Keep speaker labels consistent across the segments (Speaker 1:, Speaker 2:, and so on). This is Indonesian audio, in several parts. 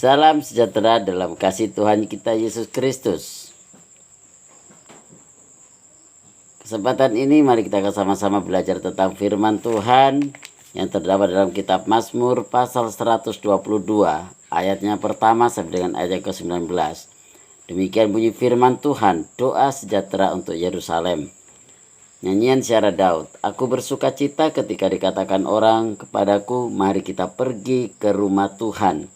Speaker 1: Salam sejahtera dalam kasih Tuhan kita Yesus Kristus. Kesempatan ini mari kita sama-sama belajar tentang firman Tuhan yang terdapat dalam kitab Mazmur pasal 122 ayatnya pertama sampai dengan ayat ke-19. Demikian bunyi firman Tuhan, doa sejahtera untuk Yerusalem. Nyanyian Syara Daud. Aku bersuka cita ketika dikatakan orang kepadaku, mari kita pergi ke rumah Tuhan.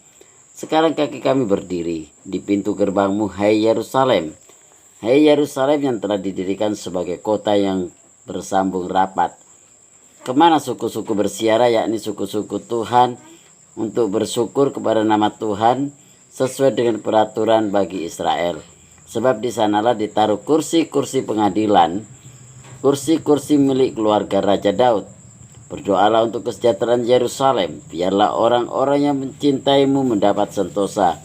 Speaker 1: Sekarang kaki kami berdiri di pintu gerbangmu, hai Yerusalem. Hai Yerusalem yang telah didirikan sebagai kota yang bersambung rapat. Kemana suku-suku bersiara, yakni suku-suku Tuhan, untuk bersyukur kepada nama Tuhan sesuai dengan peraturan bagi Israel. Sebab di sanalah ditaruh kursi-kursi pengadilan, kursi-kursi milik keluarga Raja Daud. Berdoalah untuk kesejahteraan Yerusalem. Biarlah orang-orang yang mencintaimu mendapat sentosa.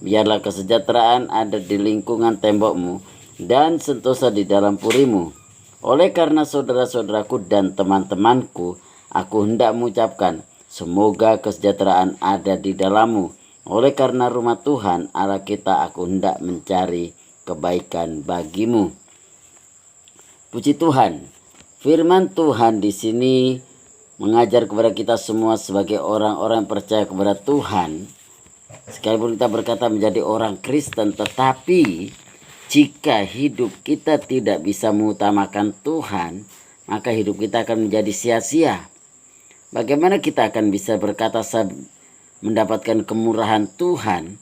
Speaker 1: Biarlah kesejahteraan ada di lingkungan tembokmu dan sentosa di dalam purimu. Oleh karena saudara-saudaraku dan teman-temanku, aku hendak mengucapkan, semoga kesejahteraan ada di dalammu. Oleh karena rumah Tuhan Allah kita, aku hendak mencari kebaikan bagimu. Puji Tuhan, firman Tuhan di sini mengajar kepada kita semua sebagai orang-orang yang percaya kepada Tuhan. Sekalipun kita berkata menjadi orang Kristen, tetapi jika hidup kita tidak bisa mengutamakan Tuhan, maka hidup kita akan menjadi sia-sia. Bagaimana kita akan bisa berkata mendapatkan kemurahan Tuhan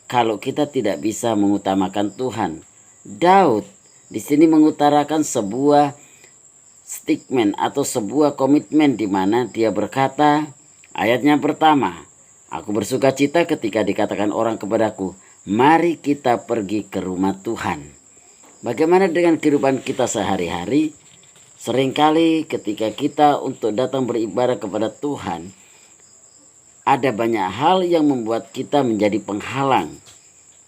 Speaker 1: kalau kita tidak bisa mengutamakan Tuhan? Daud di sini mengutarakan sebuah statement atau sebuah komitmen di mana dia berkata, ayatnya pertama, aku bersuka cita ketika dikatakan orang kepadaku, mari kita pergi ke rumah Tuhan. Bagaimana dengan kehidupan kita sehari-hari? Seringkali ketika kita untuk datang beribadah kepada Tuhan, ada banyak hal yang membuat kita menjadi penghalang.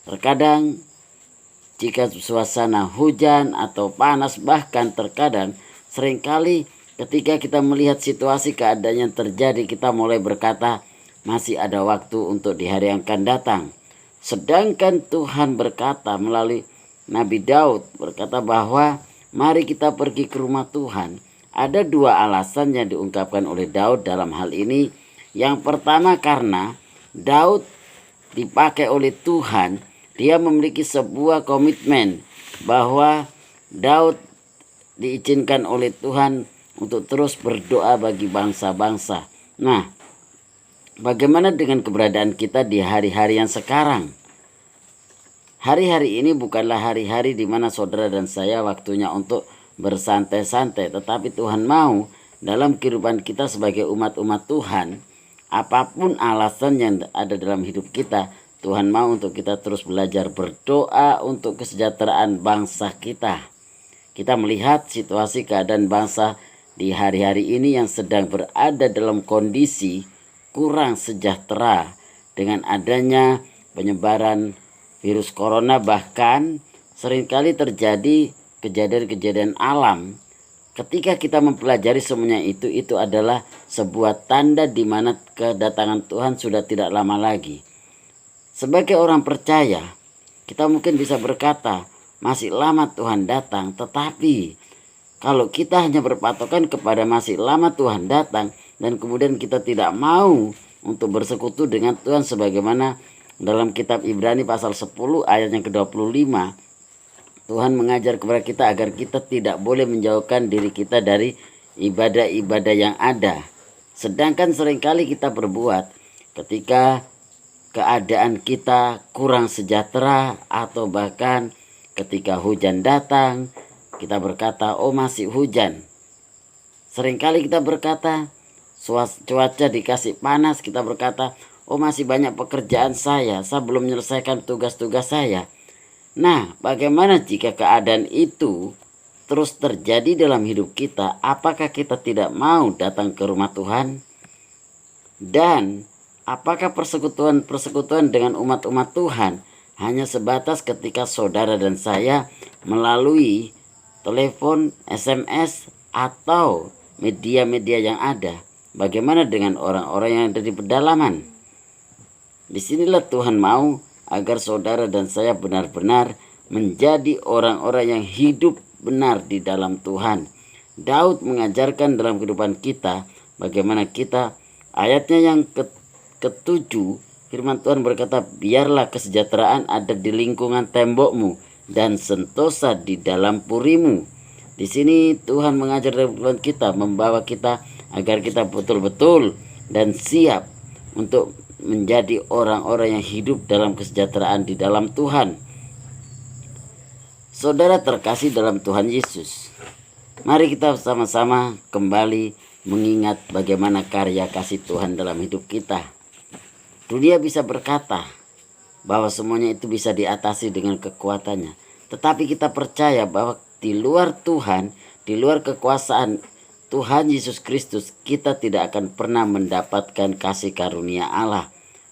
Speaker 1: Terkadang jika suasana hujan atau panas, bahkan terkadang seringkali ketika kita melihat situasi keadaan yang terjadi, kita mulai berkata masih ada waktu untuk di hari yang akan datang. Sedangkan Tuhan berkata melalui Nabi Daud berkata bahwa mari kita pergi ke rumah Tuhan. Ada dua alasan yang diungkapkan oleh Daud dalam hal ini. Yang pertama karena Daud dipakai oleh Tuhan. Dia memiliki sebuah komitmen bahwa Daud diizinkan oleh Tuhan untuk terus berdoa bagi bangsa-bangsa. Nah, bagaimana dengan keberadaan kita di hari-hari yang sekarang? Hari-hari ini bukanlah hari-hari di mana saudara dan saya waktunya untuk bersantai-santai. Tetapi Tuhan mau dalam kehidupan kita sebagai umat-umat Tuhan, apapun alasan yang ada dalam hidup kita, Tuhan mau untuk kita terus belajar berdoa untuk kesejahteraan bangsa kita. Kita melihat situasi keadaan bangsa di hari-hari ini yang sedang berada dalam kondisi kurang sejahtera dengan adanya penyebaran virus corona, bahkan seringkali terjadi kejadian-kejadian alam. Ketika kita mempelajari semuanya itu adalah sebuah tanda di mana kedatangan Tuhan sudah tidak lama lagi. Sebagai orang percaya, kita mungkin bisa berkata, masih lama Tuhan datang. Tetapi kalau kita hanya berpatokan kepada masih lama Tuhan datang, dan kemudian kita tidak mau untuk bersekutu dengan Tuhan sebagaimana dalam kitab Ibrani pasal 10 ayat yang ke-25, Tuhan mengajar kepada kita agar kita tidak boleh menjauhkan diri kita dari ibadah-ibadah yang ada. Sedangkan seringkali kita berbuat ketika keadaan kita kurang sejahtera, atau bahkan ketika hujan datang, kita berkata, oh masih hujan. Seringkali kita berkata, cuaca dikasih panas, kita berkata, oh masih banyak pekerjaan saya belum menyelesaikan tugas-tugas saya. Nah, bagaimana jika keadaan itu terus terjadi dalam hidup kita? Apakah kita tidak mau datang ke rumah Tuhan? Dan apakah persekutuan dengan umat-umat Tuhan hanya sebatas ketika saudara dan saya melalui telepon, SMS, atau media-media yang ada? Bagaimana dengan orang-orang yang ada di pedalaman? Disinilah Tuhan mau agar saudara dan saya benar-benar menjadi orang-orang yang hidup benar di dalam Tuhan. Daud mengajarkan dalam kehidupan kita bagaimana kita, ayatnya yang ketujuh, firman Tuhan berkata, biarlah kesejahteraan ada di lingkungan tembokmu dan sentosa di dalam purimu. Di sini Tuhan mengajar dalam kehidupan kita, membawa kita agar kita betul-betul dan siap untuk menjadi orang-orang yang hidup dalam kesejahteraan di dalam Tuhan. Saudara terkasih dalam Tuhan Yesus, mari kita sama-sama kembali mengingat bagaimana karya kasih Tuhan dalam hidup kita. Dunia bisa berkata bahwa semuanya itu bisa diatasi dengan kekuatannya, tetapi kita percaya bahwa di luar Tuhan, di luar kekuasaan Tuhan Yesus Kristus, kita tidak akan pernah mendapatkan kasih karunia Allah.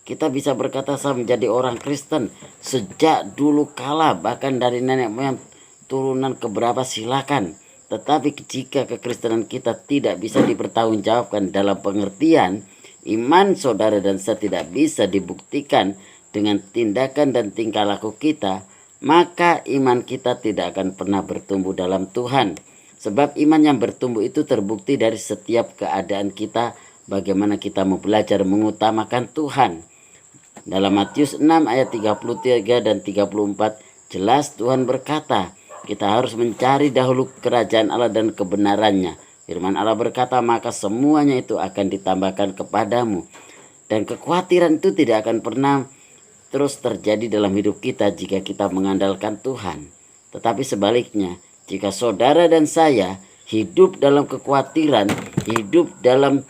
Speaker 1: Kita bisa berkata saya menjadi orang Kristen sejak dulu kala, bahkan dari nenek moyang turunan keberapa silakan. Tetapi jika kekristenan kita tidak bisa dipertanggungjawabkan dalam pengertian, iman saudara dan saya tidak bisa dibuktikan dengan tindakan dan tingkah laku kita, maka iman kita tidak akan pernah bertumbuh dalam Tuhan. Sebab iman yang bertumbuh itu terbukti dari setiap keadaan kita, bagaimana kita mau belajar mengutamakan Tuhan. Dalam Matius 6 ayat 33 dan 34 jelas Tuhan berkata, kita harus mencari dahulu kerajaan Allah dan kebenarannya. Firman Allah berkata, maka semuanya itu akan ditambahkan kepadamu. Dan kekhawatiran itu tidak akan pernah terus terjadi dalam hidup kita jika kita mengandalkan Tuhan. Tetapi sebaliknya, jika saudara dan saya hidup dalam kekhawatiran, hidup dalam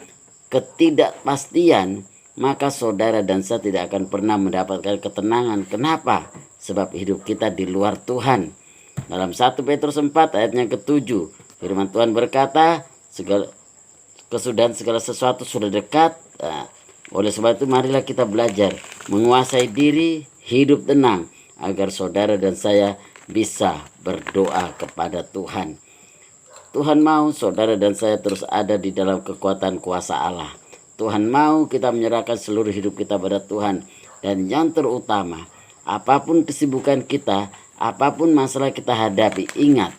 Speaker 1: ketidakpastian, maka saudara dan saya tidak akan pernah mendapatkan ketenangan. Kenapa? Sebab hidup kita di luar Tuhan. Dalam 1 Petrus 4 ayatnya ke-7, firman Tuhan berkata, kesudahan segala sesuatu sudah dekat. Oleh sebab itu marilah kita belajar menguasai diri, hidup tenang, agar saudara dan saya bisa berdoa kepada Tuhan. Tuhan mau saudara dan saya terus ada di dalam kekuatan kuasa Allah. Tuhan mau kita menyerahkan seluruh hidup kita pada Tuhan. Dan yang terutama, apapun kesibukan kita, apapun masalah kita hadapi, ingat,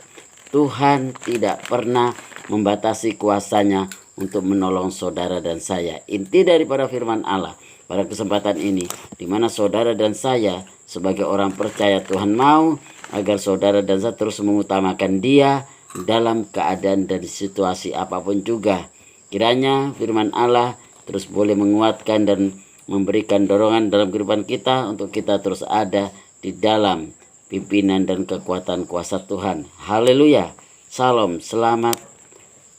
Speaker 1: Tuhan tidak pernah membatasi kuasanya untuk menolong saudara dan saya. Inti daripada firman Allah pada kesempatan ini, di mana saudara dan saya sebagai orang percaya, Tuhan mau agar saudara dan saya terus mengutamakan Dia dalam keadaan dan situasi apapun juga. Kiranya firman Allah terus boleh menguatkan dan memberikan dorongan dalam kehidupan kita untuk kita terus ada di dalam pimpinan dan kekuatan kuasa Tuhan. Haleluya. Salam, selamat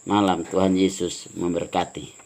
Speaker 1: malam. Tuhan Yesus memberkati.